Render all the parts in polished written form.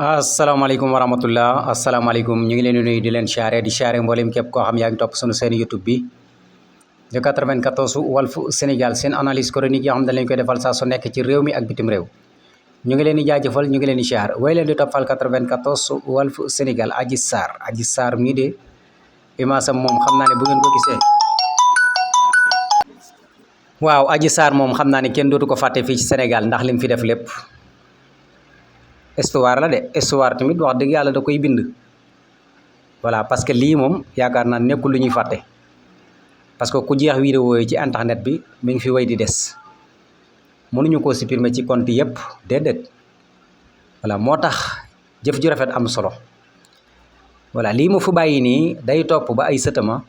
asalaamaaleykum wa rahmatullah asalaamaaleykum ñu ngi leen di nuyu di leen siyaare di siyaare mboolem képp koo xam yaa ngi topp sunu seen YouTube bi de 94 Walf Sénégal seen analyse chronique yoo xam ne dañ leen koy defal saa su nekk ci réew mi ak bitim réew ñu ngi leen di jaajëfal ñu ngi leen di siyaar way leen di toppal 94 Walf Sénégal Adji Sarr mii de imaasam moom xam naa ne bu ngeen ko gisee waaw Adji Sarr moom xam naa ne kenn dootu ko fàtte fii ci Sénégal ndax lim fi def lépp histoire la de histoire tamit wax dëgg yàlla da koy bind voilà parce que lii moom yaakaar naa nekkul lu ñuy fàtte parce que ku jeex vidéo yi ci internet bi mi ngi fi way di des mënuñu koo supprimer ci compte yëpp déedéet voilà moo tax jëf ju rafet am solo voilà lii mu fu bàyyi nii day topp ba ay sëtama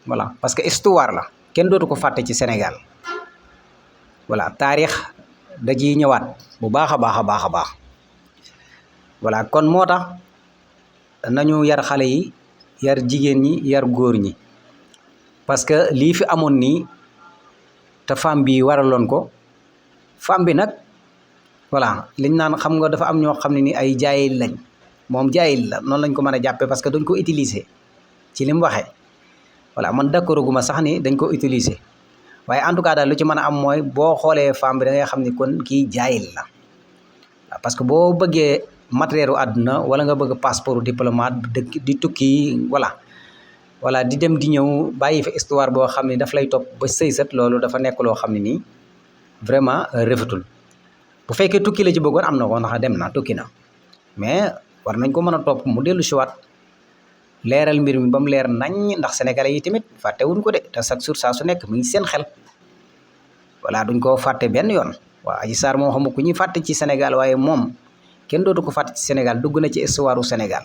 voilà parce que histoire la kenn dootu ko fàtte ci Sénégal voilà taarix da ciy ñëwaat bu baax a baax a baax a baax voilà kon moo tax nañu yar xale yi yar jigéen ñi yar góor ñi parce que lii fi amoon nii te femme bi waraloon ko femme bi nag voilà liñ naan xam nga dafa am ñoo xam ne ni ay jaayil lañ moom jaayil la noonu lañ ko mën a jàppee parce que dañ ko utiliser ci li mu waxee voilà man d'accord gu ma sax ni dañ ko utiliser waaye en tout cas daal lu ci mën a am mooy boo xoolee femme bi da ngay xam ni kon kii jaayil la parce que boo bëggee matériel u àdduna wala nga bëgg passeport diplomate dëkk di tukki voilà di dem di ñëw bàyyi fi histoire boo xam ne daf lay topp ba sëy sët loolu dafa nekk loo xam ne nii vraiment rafetul bu fekkee tukki la ci bëggoon am na ko ndax dem na tukki na mais war nañ ko mën a topp mu dellu si waat leeral mbir mi ba mu leer nañ ndax sénégalais yi tamit fàttewuñ ko de te chaque jour saa su nekk mu ngi seen xel voilà duñ ko fàtte benn yoon waaw Adji Sarr moom xamu ku ñuy fàtte ci Sénégal waaye moom kenn dootu ko fàtte ci Sénégal dugg na ci histoire u Sénégal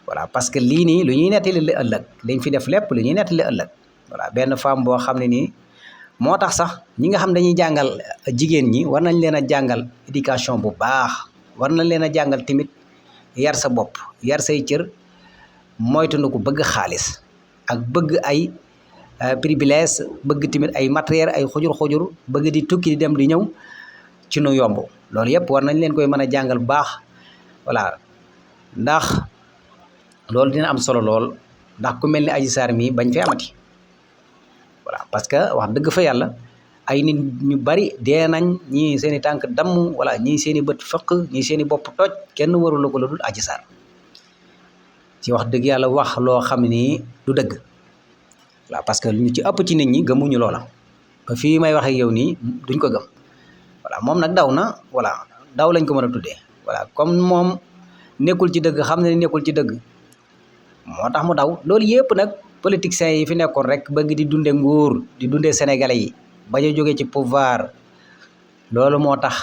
voilà parce que lii nii lu ñuy nettali la ëllëg liñ fi def lépp lu ñuy nettali ëllëg voilà benn femme boo xam ne nii moo tax sax ñi nga xam dañuy jàngal jigéen ñi war nañ leen a jàngal éducation bu baax war nañ leen a jàngal tamit yar sa bopp yar say cër moytandiku ko bëgg xaalis ak bëgg ay privilège bëgg tamit ay matériel ay xujur bëgg di tukki di dem di ñëw ci nu yomb loolu yëpp war nañ leen koy mën a jàngal bu baax voilà ndax loolu dina am solo lool ndax ku mel ni Adji Sarr mii bañ fi amati voilà parce que wax dëgg fa yàlla ay nit ñu bari dee nañ ñii seen i tànk damm wala ñii seen i bët fëq ñii seen i bopp toj kenn warul la ko la dul Adji Sarr ci wax dëgg yàlla wax loo xam ni du dëgg voilà parce que ñu ci ëpp ci nit ñi gëmuñu loola ba fii may wax ak yow nii duñ ko gëm voilà moom nag daw na voilà daw lañ ko mën a tuddee voilà comme moom nekkul ci dëgg xam ne nekkul ci dëgg moo tax mu daw loolu yëpp nag politiciens yi fi nekkoon rek bëgg di dunde nguur di dundee sénégalais yi bañ a jógee ci pouvoir loolu moo tax